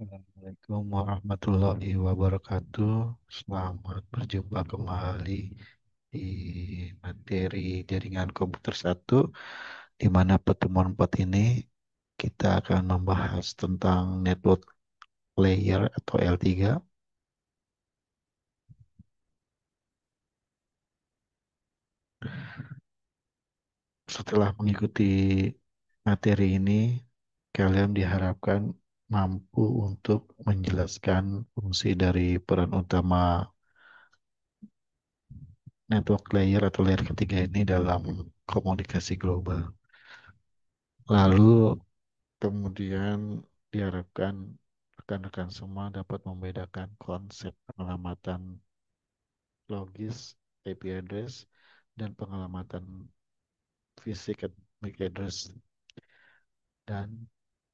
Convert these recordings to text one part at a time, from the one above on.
Assalamualaikum warahmatullahi wabarakatuh. Selamat berjumpa kembali di materi jaringan komputer satu, di mana pertemuan 4 ini kita akan membahas tentang network layer atau L3. Setelah mengikuti materi ini, kalian diharapkan mampu untuk menjelaskan fungsi dari peran utama network layer atau layer ketiga ini dalam komunikasi global. Lalu kemudian diharapkan rekan-rekan semua dapat membedakan konsep pengelamatan logis IP address dan pengelamatan fisik MAC address. Dan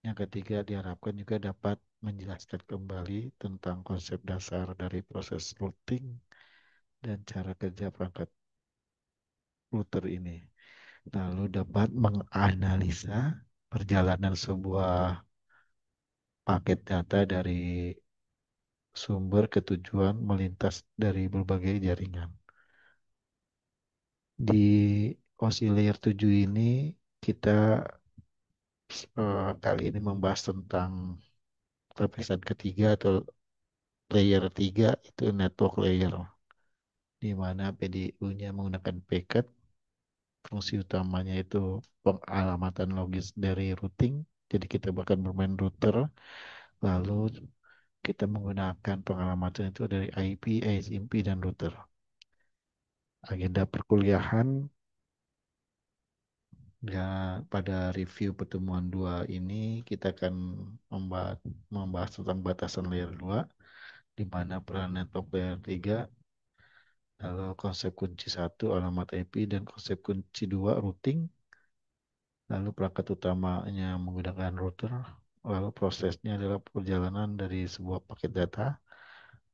yang ketiga diharapkan juga dapat menjelaskan kembali tentang konsep dasar dari proses routing dan cara kerja perangkat router ini. Lalu dapat menganalisa perjalanan sebuah paket data dari sumber ke tujuan melintas dari berbagai jaringan. Di OSI Layer 7 ini kita kali ini membahas tentang lapisan ketiga atau layer 3 itu network layer, di mana PDU-nya menggunakan packet. Fungsi utamanya itu pengalamatan logis dari routing. Jadi kita bahkan bermain router. Lalu kita menggunakan pengalamatan itu dari IP, ISMP, dan router. Agenda perkuliahan ya, pada review pertemuan 2 ini kita akan membahas tentang batasan layer 2, di mana peran network layer 3, lalu konsep kunci 1 alamat IP, dan konsep kunci 2 routing, lalu perangkat utamanya menggunakan router, lalu prosesnya adalah perjalanan dari sebuah paket data,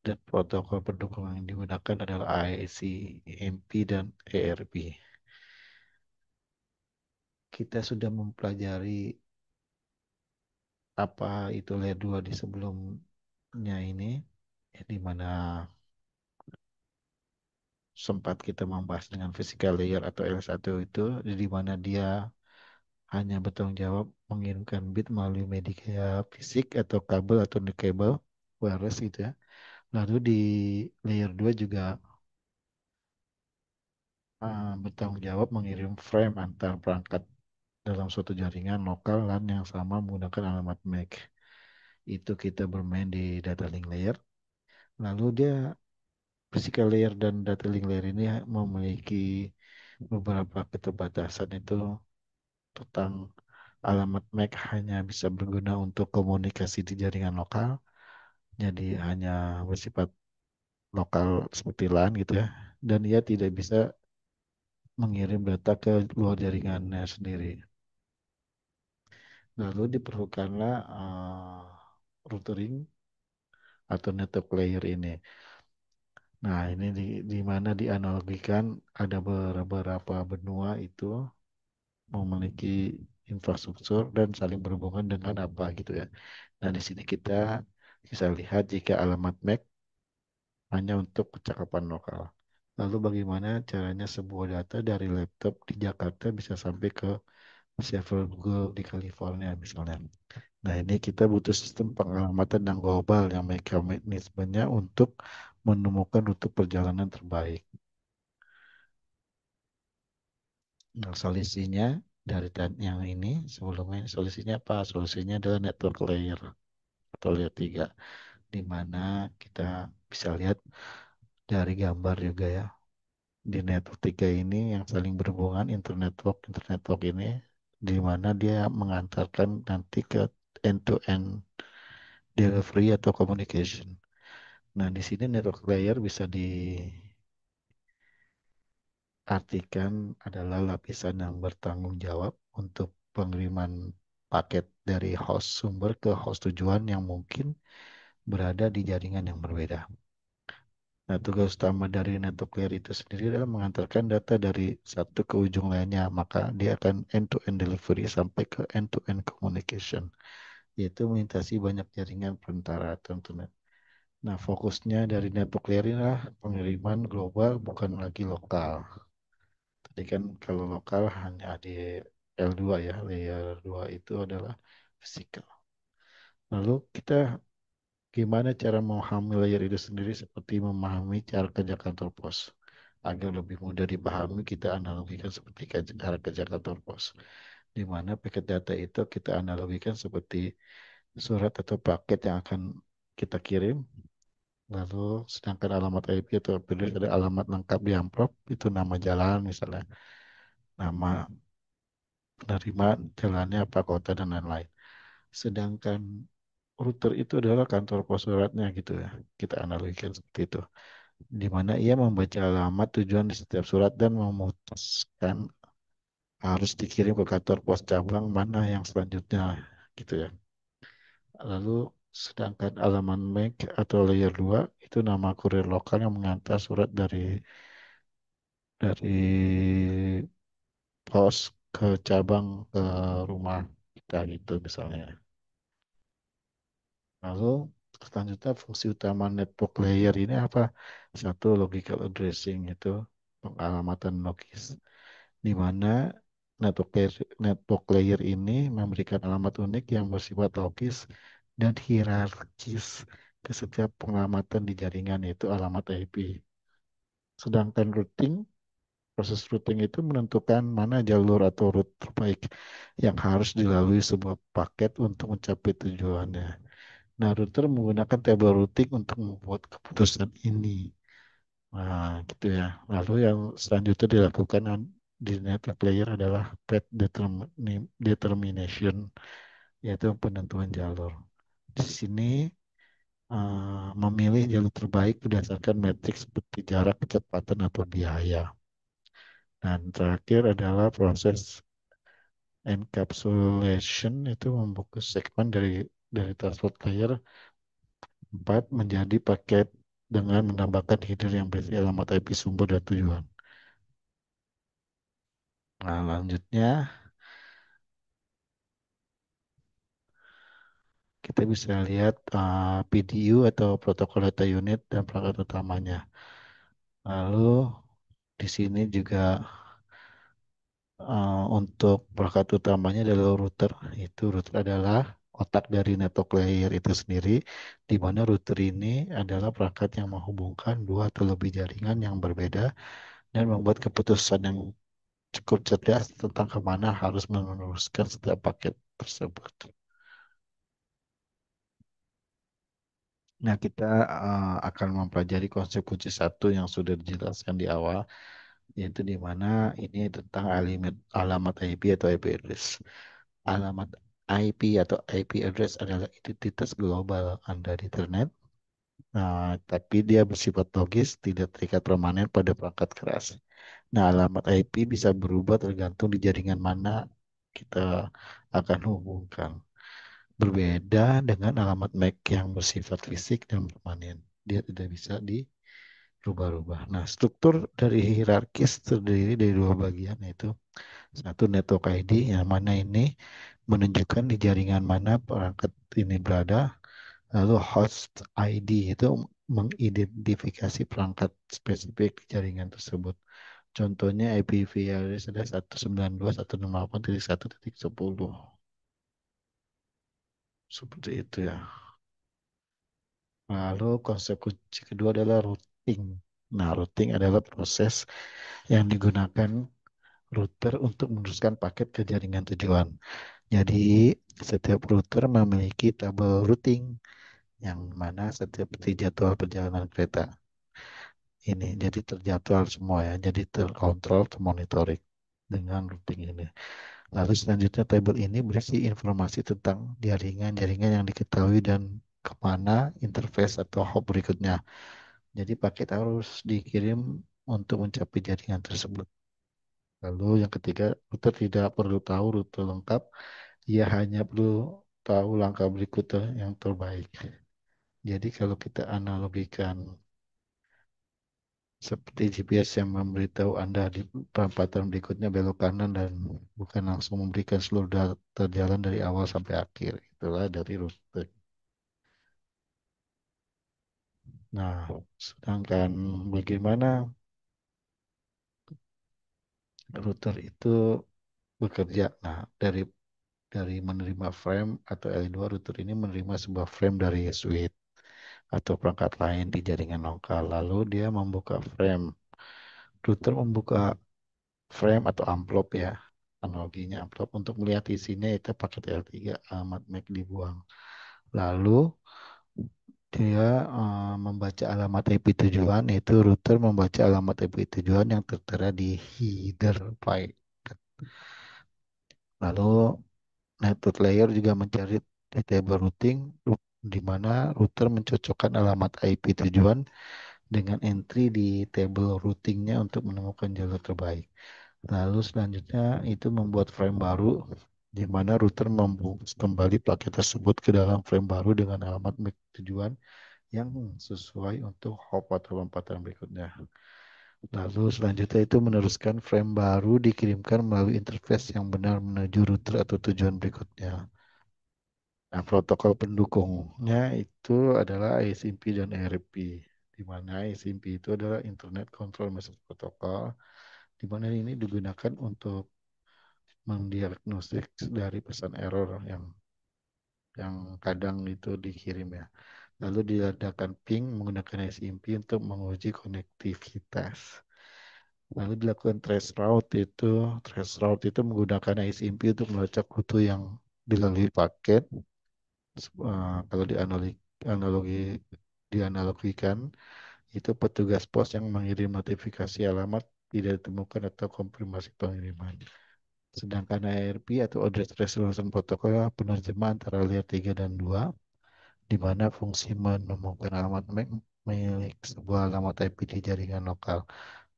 dan protokol pendukung yang digunakan adalah AEC, MP, dan ERP. Kita sudah mempelajari apa itu layer 2 di sebelumnya ini, di mana sempat kita membahas dengan physical layer atau L1 itu, di mana dia hanya bertanggung jawab mengirimkan bit melalui media fisik atau kabel atau kabel wireless gitu ya. Lalu di layer 2 juga bertanggung jawab mengirim frame antar perangkat dalam suatu jaringan lokal LAN yang sama menggunakan alamat MAC. Itu kita bermain di data link layer. Lalu dia physical layer dan data link layer ini memiliki beberapa keterbatasan itu tentang alamat MAC hanya bisa berguna untuk komunikasi di jaringan lokal, jadi hanya bersifat lokal seperti LAN gitu ya, dan ia tidak bisa mengirim data ke luar jaringannya sendiri. Lalu diperlukanlah routing atau network layer ini. Nah, ini di mana dianalogikan ada beberapa benua itu memiliki infrastruktur dan saling berhubungan dengan apa gitu ya. Nah, di sini kita bisa lihat jika alamat MAC hanya untuk percakapan lokal. Lalu bagaimana caranya sebuah data dari laptop di Jakarta bisa sampai ke server Google di California misalnya. Nah, ini kita butuh sistem pengalamatan yang global yang mekanismenya untuk menemukan rute perjalanan terbaik. Nah, solusinya dari yang ini sebelumnya solusinya apa? Solusinya adalah network layer atau layer 3, di mana kita bisa lihat dari gambar juga ya. Di network 3 ini yang saling berhubungan internetwork ini, di mana dia mengantarkan nanti ke end-to-end delivery atau communication. Nah, di sini network layer bisa diartikan adalah lapisan yang bertanggung jawab untuk pengiriman paket dari host sumber ke host tujuan yang mungkin berada di jaringan yang berbeda. Nah, tugas utama dari network layer itu sendiri adalah mengantarkan data dari satu ke ujung lainnya, maka dia akan end-to-end delivery sampai ke end-to-end communication. yaitu melintasi banyak jaringan perantara internet. Nah, fokusnya dari network layer inilah pengiriman global bukan lagi lokal. Tadi kan kalau lokal hanya di L2 ya, layer 2 itu adalah fisikal. Lalu kita gimana cara memahami layer itu sendiri seperti memahami cara kerja kantor pos. Agar lebih mudah dipahami, kita analogikan seperti cara kerja kantor pos. Di mana paket data itu kita analogikan seperti surat atau paket yang akan kita kirim. Lalu sedangkan alamat IP atau address ada alamat lengkap di amplop, itu nama jalan misalnya, nama penerima jalannya apa kota dan lain-lain. Sedangkan router itu adalah kantor pos suratnya gitu ya. Kita analogikan seperti itu. Di mana ia membaca alamat tujuan di setiap surat dan memutuskan harus dikirim ke kantor pos cabang mana yang selanjutnya gitu ya. Lalu sedangkan alamat MAC atau layer 2 itu nama kurir lokal yang mengantar surat dari pos ke cabang ke rumah kita gitu misalnya. Lalu selanjutnya fungsi utama network layer ini apa? Satu, logical addressing itu pengalamatan logis, di mana network layer ini memberikan alamat unik yang bersifat logis dan hierarkis ke setiap pengalamatan di jaringan yaitu alamat IP. Sedangkan proses routing itu menentukan mana jalur atau route terbaik yang harus dilalui sebuah paket untuk mencapai tujuannya. Nah, router menggunakan table routing untuk membuat keputusan ini. Nah, gitu ya. Lalu yang selanjutnya dilakukan di network layer adalah determination, yaitu penentuan jalur. Di sini memilih jalur terbaik berdasarkan metrik seperti jarak, kecepatan, atau biaya. Dan terakhir adalah proses encapsulation, itu membungkus segmen dari transport layer 4 menjadi paket dengan menambahkan header yang berisi alamat IP sumber dan tujuan. Nah, lanjutnya kita bisa lihat PDU atau protokol data unit dan perangkat utamanya. Lalu di sini juga untuk perangkat utamanya adalah router. Itu router adalah otak dari network layer itu sendiri, di mana router ini adalah perangkat yang menghubungkan dua atau lebih jaringan yang berbeda dan membuat keputusan yang cukup cerdas tentang kemana harus meneruskan setiap paket tersebut. Nah, kita akan mempelajari konsep kunci satu yang sudah dijelaskan di awal, yaitu di mana ini tentang alamat IP atau IP address. Alamat IP atau IP address adalah identitas global Anda di internet. Nah, tapi dia bersifat logis, tidak terikat permanen pada perangkat keras. Nah, alamat IP bisa berubah tergantung di jaringan mana kita akan hubungkan. Berbeda dengan alamat MAC yang bersifat fisik dan permanen. Dia tidak bisa dirubah-rubah. Nah, struktur dari hierarkis terdiri dari dua bagian, yaitu satu network ID yang mana ini menunjukkan di jaringan mana perangkat ini berada. Lalu host ID itu mengidentifikasi perangkat spesifik di jaringan tersebut. Contohnya IPv address ada 192.168.1.10. Seperti itu ya. Lalu konsep kunci kedua adalah routing. Nah, routing adalah proses yang digunakan router untuk meneruskan paket ke jaringan tujuan. Jadi, setiap router memiliki tabel routing yang mana setiap jadwal perjalanan kereta ini jadi terjadwal semua ya, jadi terkontrol, termonitoring dengan routing ini. Lalu selanjutnya tabel ini berisi informasi tentang jaringan-jaringan yang diketahui dan kemana interface atau hop berikutnya. Jadi paket harus dikirim untuk mencapai jaringan tersebut. Lalu yang ketiga, router tidak perlu tahu rute lengkap, ia hanya perlu tahu langkah berikutnya yang terbaik. Jadi kalau kita analogikan seperti GPS yang memberitahu Anda di perempatan berikutnya belok kanan dan bukan langsung memberikan seluruh data jalan dari awal sampai akhir. Itulah dari router. Nah, sedangkan bagaimana router itu bekerja? Nah, dari menerima frame atau L2 router ini menerima sebuah frame dari switch atau perangkat lain di jaringan lokal. Lalu dia membuka frame. Router membuka frame atau amplop ya. Analoginya amplop untuk melihat isinya itu paket L3 alamat MAC dibuang. Lalu dia membaca alamat IP tujuan, yaitu router membaca alamat IP tujuan yang tertera di header file. Lalu network layer juga mencari table routing di mana router mencocokkan alamat IP tujuan dengan entry di table routingnya untuk menemukan jalur terbaik. Lalu selanjutnya itu membuat frame baru di mana router membungkus kembali paket tersebut ke dalam frame baru dengan alamat MAC tujuan yang sesuai untuk hop atau lompatan berikutnya. Lalu selanjutnya itu meneruskan frame baru dikirimkan melalui interface yang benar menuju router atau tujuan berikutnya. Nah, protokol pendukungnya itu adalah ISMP dan ERP, di mana ISMP itu adalah Internet Control Message Protocol, di mana ini digunakan untuk mendiagnostik dari pesan error yang kadang itu dikirim ya. Lalu diadakan ping menggunakan SMP untuk menguji konektivitas. Lalu dilakukan trace route itu menggunakan SMP untuk melacak rute yang dilalui paket. Kalau analogi dianalogikan itu petugas pos yang mengirim notifikasi alamat tidak ditemukan atau konfirmasi pengiriman. Sedangkan ARP atau Address Resolution Protocol penerjemah antara layer 3 dan 2 di mana fungsi menemukan alamat MAC milik sebuah alamat IP di jaringan lokal.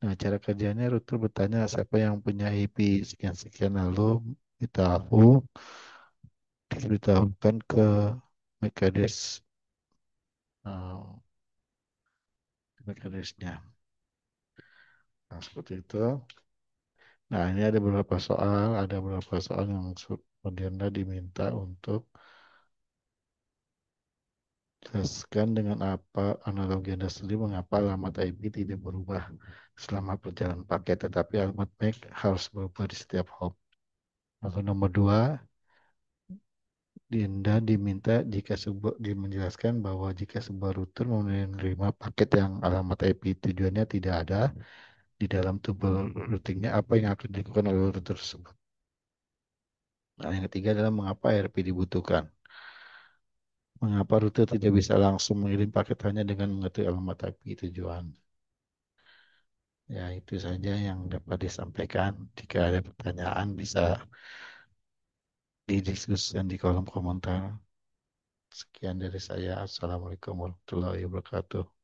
Nah, cara kerjanya router bertanya siapa yang punya IP sekian-sekian lalu ditahu diberitahukan ke MAC address MAC address-nya. Nah, seperti itu. Nah, ini ada beberapa soal yang kemudian diminta untuk jelaskan dengan apa analogi Anda sendiri mengapa alamat IP tidak berubah selama perjalanan paket, tetapi alamat MAC harus berubah di setiap hop. Lalu nomor dua, Dinda diminta jika menjelaskan bahwa jika sebuah router menerima paket yang alamat IP tujuannya tidak ada di dalam tubuh routingnya, apa yang akan dilakukan oleh router tersebut. Nah, yang ketiga adalah mengapa ARP dibutuhkan. Mengapa router tidak bisa langsung mengirim paket hanya dengan mengetahui alamat IP tujuan. Ya, itu saja yang dapat disampaikan. Jika ada pertanyaan bisa didiskusikan di kolom komentar. Sekian dari saya. Assalamualaikum warahmatullahi wabarakatuh.